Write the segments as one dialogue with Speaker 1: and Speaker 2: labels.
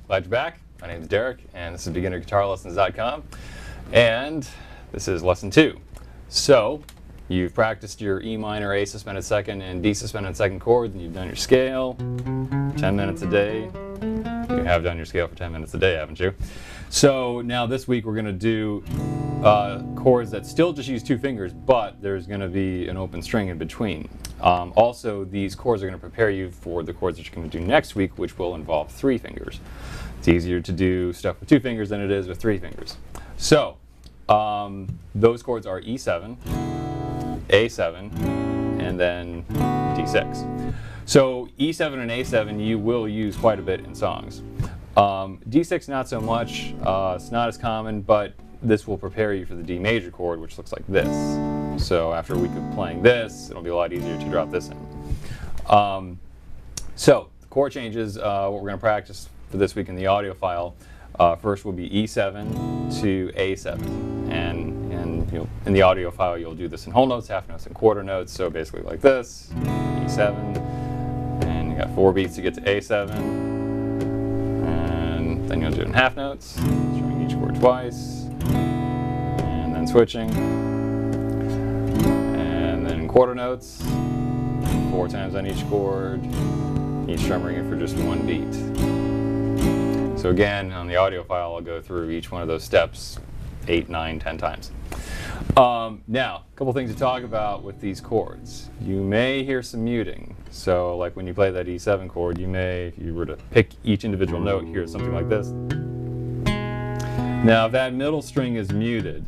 Speaker 1: Glad you're back. My name is Derek, and this is beginnerguitarlessons.com, and this is lesson 2. So, you've practiced your E minor, A suspended second, and D suspended second chords, and you've done your scale 10 minutes a day. You have done your scale for 10 minutes a day, haven't you? So now this week we're going to do chords that still just use 2 fingers, but there's going to be an open string in between. Also, these chords are going to prepare you for the chords that you're going to do next week, which will involve 3 fingers. It's easier to do stuff with 2 fingers than it is with 3 fingers. So those chords are E7, A7, and then D6. So E7 and A7 you will use quite a bit in songs. D6 not so much, it's not as common, but this will prepare you for the D major chord, which looks like this. So after a week of playing this, it'll be a lot easier to drop this in. So the chord changes, what we're going to practice for this week in the audio file, first will be E7 to A7. And in the audio file you'll do this in whole notes, half notes, and quarter notes. So basically like this, E7, and you got 4 beats to get to A7, and then you'll do it in half notes, strumming each chord twice, and then switching, and then in quarter notes, 4 times on each chord, each strumming it for just 1 beat. So again, on the audio file I'll go through each one of those steps 8, 9, 10 times. Now, a couple things to talk about with these chords. You may hear some muting. So like when you play that E7 chord, you may, if you were to pick each individual note, hear something like this. Now if that middle string is muted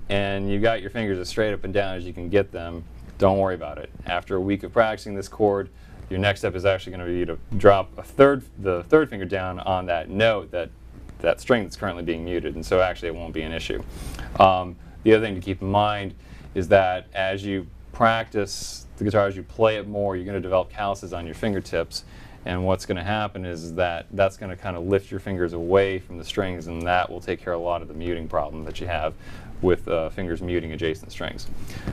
Speaker 1: and you got your fingers as straight up and down as you can get them, don't worry about it. After a week of practicing this chord, your next step is actually going to be to drop the third finger down on that note, that string that's currently being muted, and so actually it won't be an issue. The other thing to keep in mind is that as you practice the guitar, as you play it more, you're going to develop calluses on your fingertips, and what's going to happen is that that's going to kind of lift your fingers away from the strings, and that will take care of a lot of the muting problem that you have with fingers muting adjacent strings.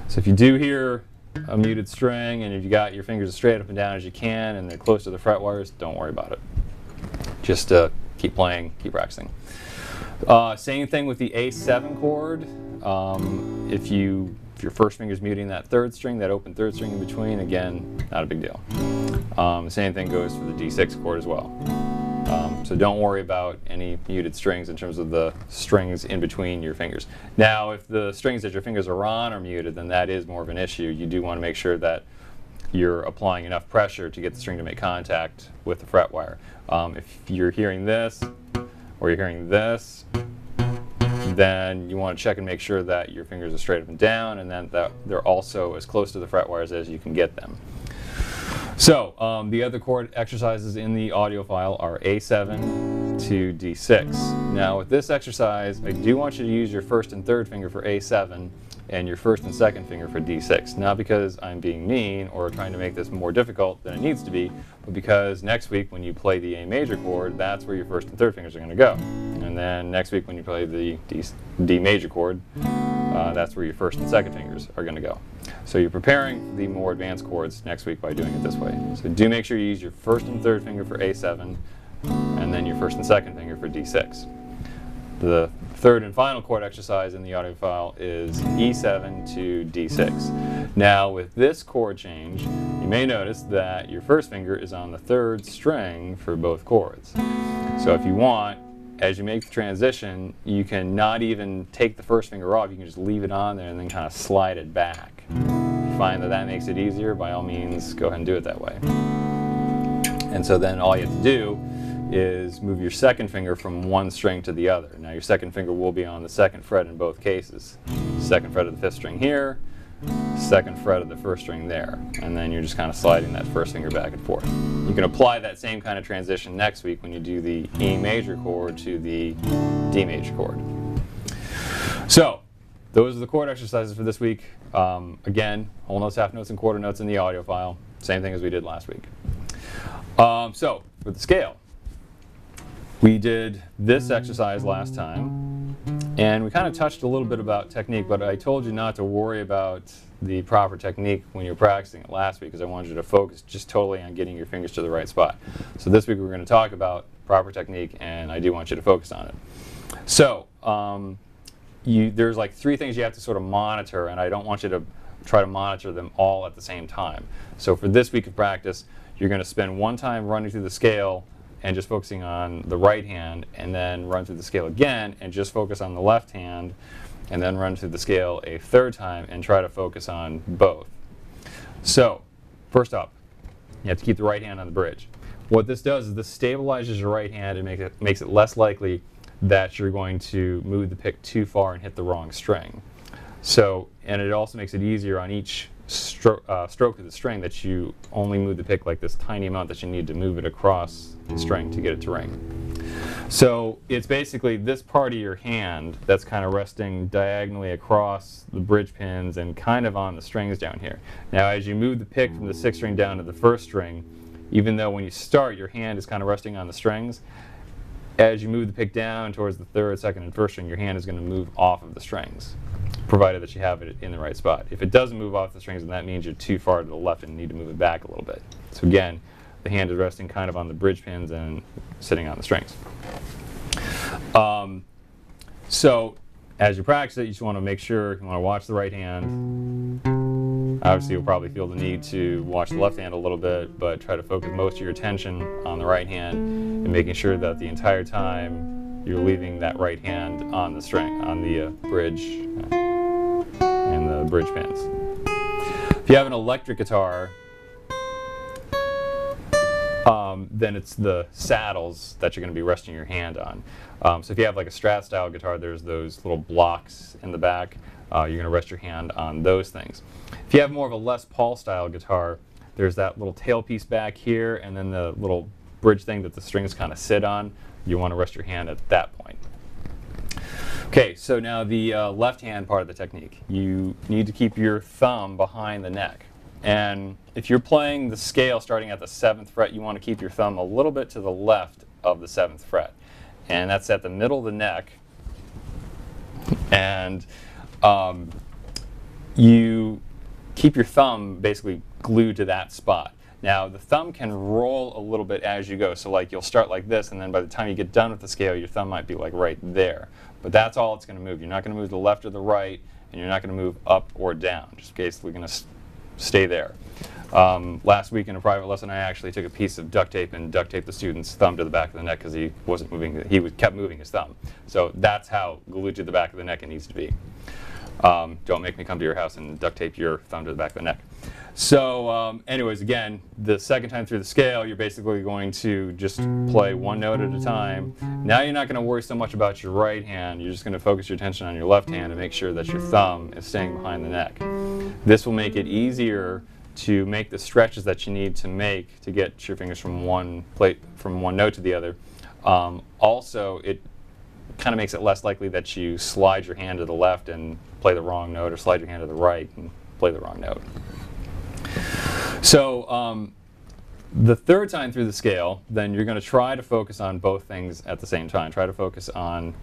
Speaker 1: So if you do hear a muted string and if you got your fingers as straight up and down as you can and they're close to the fret wires, don't worry about it. Just keep playing, keep practicing. Same thing with the A7 chord. If your first finger is muting that 3rd string, that open 3rd string in between, again, not a big deal. Same thing goes for the D6 chord as well. So don't worry about any muted strings in terms of the strings in between your fingers. Now, if the strings that your fingers are on are muted, then that is more of an issue. You do want to make sure that you're applying enough pressure to get the string to make contact with the fret wire. If you're hearing this, or you're hearing this, then you want to check and make sure that your fingers are straight up and down, and then that they're also as close to the fret wires as you can get them. So the other chord exercises in the audio file are A7 to D6. Now with this exercise, I do want you to use your 1st and 3rd finger for A7 and your 1st and 2nd finger for D6. Not because I'm being mean or trying to make this more difficult than it needs to be, but because next week when you play the A major chord, that's where your 1st and 3rd fingers are going to go. And then next week when you play the D major chord, that's where your 1st and 2nd fingers are going to go. So you're preparing the more advanced chords next week by doing it this way. So do make sure you use your 1st and 3rd finger for A7 and then your 1st and 2nd finger for D6. The 3rd and final chord exercise in the audio file is E7 to D6. Now with this chord change, you may notice that your 1st finger is on the 3rd string for both chords. So if you want, as you make the transition, you can not even take the 1st finger off, you can just leave it on there and then kind of slide it back. If you find that that makes it easier, by all means go ahead and do it that way. And so then all you have to do is move your 2nd finger from one string to the other. Now your 2nd finger will be on the 2nd fret in both cases. 2nd fret of the 5th string here, 2nd fret of the 1st string there, and then you're just kind of sliding that 1st finger back and forth. You can apply that same kind of transition next week when you do the E major chord to the D major chord. So those are the chord exercises for this week. Again, whole notes, half notes, and quarter notes in the audio file. Same thing as we did last week. So for the scale, we did this exercise last time, and we kind of touched a little bit about technique, but I told you not to worry about the proper technique when you're practicing it last week because I wanted you to focus just totally on getting your fingers to the right spot. So this week we're going to talk about proper technique, and I do want you to focus on it. So there's like 3 things you have to sort of monitor, and I don't want you to try to monitor them all at the same time. So for this week of practice, you're going to spend one time running through the scale and just focusing on the right hand, and then run through the scale again and just focus on the left hand, and then run through the scale a 3rd time and try to focus on both. So first up, you have to keep the right hand on the bridge. What this does is this stabilizes your right hand and makes it less likely that you're going to move the pick too far and hit the wrong string. So, and it also makes it easier on each stroke of the string that you only move the pick like this tiny amount that you need to move it across the string to get it to ring. So it's basically this part of your hand that's kind of resting diagonally across the bridge pins and kind of on the strings down here. Now as you move the pick from the 6th string down to the 1st string, even though when you start your hand is kind of resting on the strings, as you move the pick down towards the 3rd, 2nd, and 1st string, your hand is going to move off of the strings, provided that you have it in the right spot. If it doesn't move off the strings, then that means you're too far to the left and need to move it back a little bit. So again, the hand is resting kind of on the bridge pins and sitting on the strings. So as you practice it, you just want to make sure you want to watch the right hand. Obviously, you'll probably feel the need to watch the left hand a little bit, but try to focus most of your attention on the right hand and making sure that the entire time you're leaving that right hand on the string, on the bridge and the bridge pins. If you have an electric guitar, then it's the saddles that you're going to be resting your hand on. So if you have like a Strat style guitar, there's those little blocks in the back. You're going to rest your hand on those things. If you have more of a Les Paul style guitar, there's that little tailpiece back here and then the little bridge thing that the strings kind of sit on. You want to rest your hand at that point. Okay, so now the left hand part of the technique. You need to keep your thumb behind the neck. And if you're playing the scale starting at the 7th fret, you want to keep your thumb a little bit to the left of the 7th fret. And that's at the middle of the neck. And you keep your thumb basically glued to that spot. Now the thumb can roll a little bit as you go, so like you'll start like this, and then by the time you get done with the scale, your thumb might be like right there. But that's all it's going to move. You're not going to move to the left or the right, and you're not going to move up or down. Just basically going to stay there. Last week in a private lesson, I actually took a piece of duct tape and duct taped the student's thumb to the back of the neck because he wasn't moving. He kept moving his thumb. So that's how glued to the back of the neck it needs to be. Don't make me come to your house and duct tape your thumb to the back of the neck. So anyways, again, the second time through the scale, you're basically going to just play one note at a time. Now you're not going to worry so much about your right hand. You're just going to focus your attention on your left hand and make sure that your thumb is staying behind the neck. This will make it easier to make the stretches that you need to make to get your fingers from one note to the other. Also, it kind of makes it less likely that you slide your hand to the left and play the wrong note, or slide your hand to the right and play the wrong note. So the third time through the scale, then you're going to try to focus on both things at the same time. Try to focus on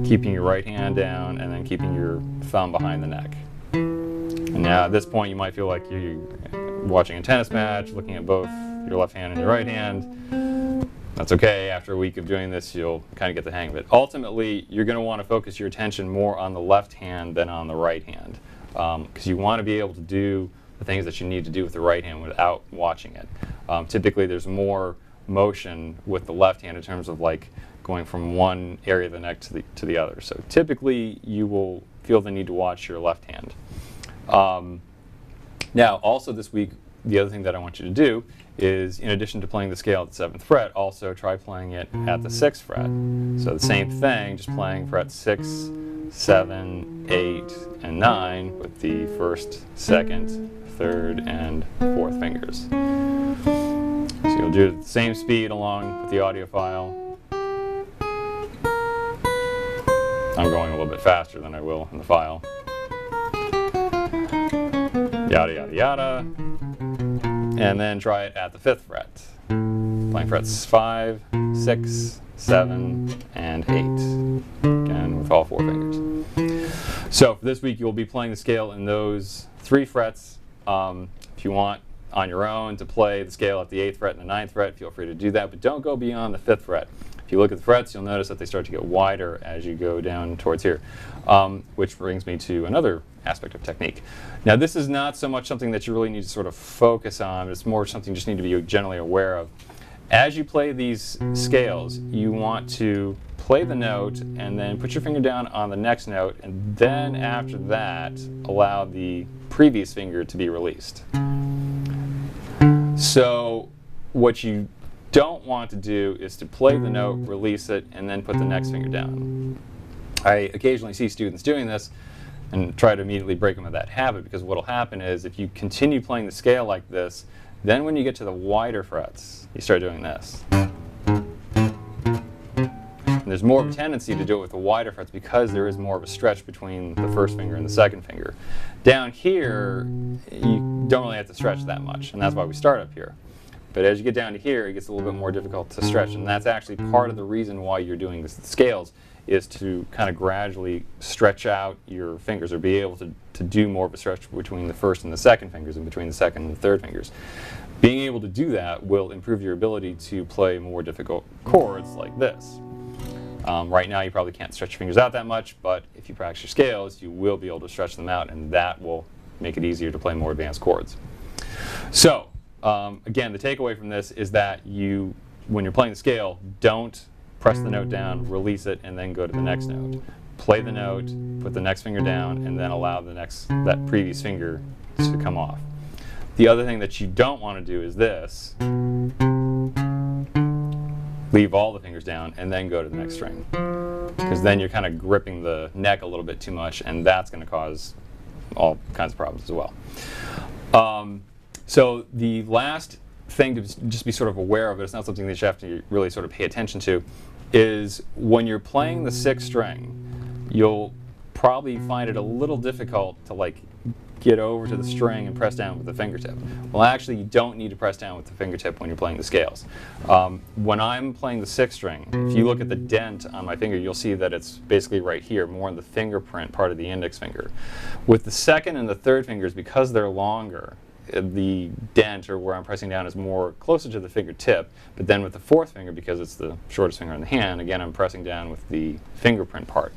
Speaker 1: keeping your right hand down and then keeping your thumb behind the neck. And now at this point you might feel like you're watching a tennis match, looking at both your left hand and your right hand. That's okay. After a week of doing this, you'll kind of get the hang of it. Ultimately, you're going to want to focus your attention more on the left hand than on the right hand, because you want to be able to do the things that you need to do with the right hand without watching it. Typically, there's more motion with the left hand in terms of like going from one area of the neck to the other. So typically, you will feel the need to watch your left hand. Now, also this week, the other thing that I want you to do is, in addition to playing the scale at the 7th fret, also try playing it at the 6th fret. So the same thing, just playing frets 6, 7, 8, and 9 with the 1st, 2nd, 3rd, and 4th fingers. So you'll do it at the same speed along with the audio file. I'm going a little bit faster than I will in the file. Yada, yada, yada. And then try it at the 5th fret. Playing frets 5, 6, 7, and 8. Again, with all 4 fingers. So for this week, you'll be playing the scale in those 3 frets. If you want, on your own to play the scale at the 8th fret and the 9th fret, feel free to do that, but don't go beyond the 5th fret. If you look at the frets, you'll notice that they start to get wider as you go down towards here, which brings me to another aspect of technique. Now, this is not so much something that you really need to sort of focus on. It's more something you just need to be generally aware of. As you play these scales, you want to play the note and then put your finger down on the next note, and then after that, allow the previous finger to be released. So what you don't want to do is to play the note, release it, and then put the next finger down. I occasionally see students doing this and try to immediately break them of that habit, because what will happen is if you continue playing the scale like this, then when you get to the wider frets, you start doing this. And there's more of a tendency to do it with the wider frets because there is more of a stretch between the first finger and the second finger. Down here, you don't really have to stretch that much, and that's why we start up here. But as you get down to here, it gets a little bit more difficult to stretch, and that's actually part of the reason why you're doing the scales, is to kind of gradually stretch out your fingers, or be able to do more of a stretch between the first and the second fingers and between the second and the third fingers. Being able to do that will improve your ability to play more difficult chords like this. Right now you probably can't stretch your fingers out that much, but if you practice your scales, you will be able to stretch them out, and that will make it easier to play more advanced chords. So, again, the takeaway from this is that when you're playing the scale, don't press the note down, release it, and then go to the next note. Play the note, put the next finger down, and then allow that previous finger to come off. The other thing that you don't want to do is this. Leave all the fingers down and then go to the next string, because then you're kind of gripping the neck a little bit too much, and that's going to cause all kinds of problems as well. So the last thing to just be sort of aware of, it's not something that you have to really sort of pay attention to, is when you're playing the 6th string, you'll probably find it a little difficult to like get over to the string and press down with the fingertip. Well, actually, you don't need to press down with the fingertip when you're playing the scales. When I'm playing the 6th string, if you look at the dent on my finger, you'll see that it's basically right here, more in the fingerprint part of the index finger. With the 2nd and the 3rd fingers, because they're longer, the dent, or where I'm pressing down, is more closer to the fingertip. But then with the 4th finger, because it's the shortest finger in the hand, again, I'm pressing down with the fingerprint part.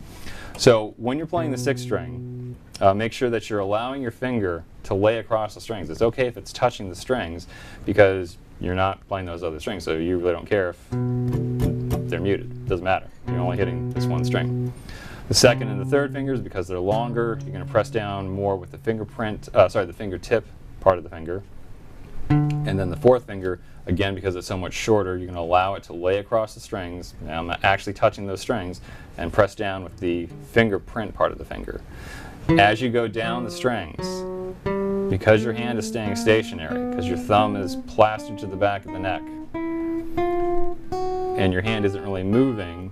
Speaker 1: So when you're playing the 6th string, make sure that you're allowing your finger to lay across the strings. It's okay if it's touching the strings, because you're not playing those other strings, so you really don't care if they're muted. It doesn't matter. You're only hitting this one string. The 2nd and the 3rd fingers, because they're longer, you're going to press down more with the the fingertip part of the finger. And then the 4th finger, again, because it's so much shorter, you're going to allow it to lay across the strings. Now I'm not actually touching those strings, and press down with the fingerprint part of the finger. As you go down the strings, because your hand is staying stationary, because your thumb is plastered to the back of the neck, and your hand isn't really moving,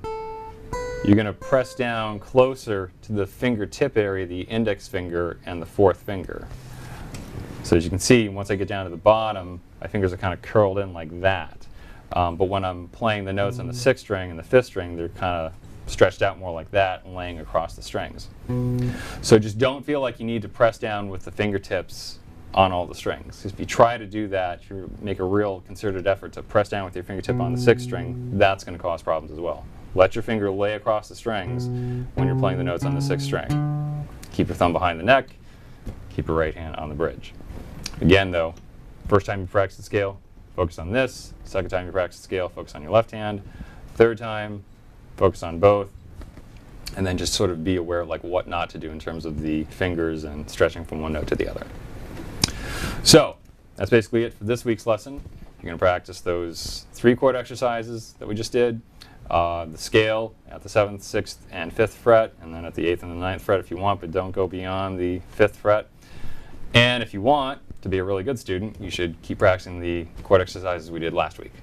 Speaker 1: you're going to press down closer to the fingertip area, the index finger and the 4th finger. So as you can see, once I get down to the bottom, my fingers are kind of curled in like that. But when I'm playing the notes on the 6th string and the 5th string, they're kind of stretched out more like that and laying across the strings. So just don't feel like you need to press down with the fingertips on all the strings. If you try to do that, if you make a real concerted effort to press down with your fingertip on the 6th string, that's going to cause problems as well. Let your finger lay across the strings when you're playing the notes on the 6th string. Keep your thumb behind the neck, keep your right hand on the bridge. Again though, first time you practice the scale, focus on this. Second time you practice the scale, focus on your left hand. Third time, focus on both. And then just sort of be aware of like what not to do in terms of the fingers and stretching from one note to the other. So that's basically it for this week's lesson. You're going to practice those 3 chord exercises that we just did. The scale at the 7th, 6th, and 5th fret, and then at the 8th and the 9th fret if you want, but don't go beyond the 5th fret. And if you want to be a really good student, you should keep practicing the chord exercises we did last week.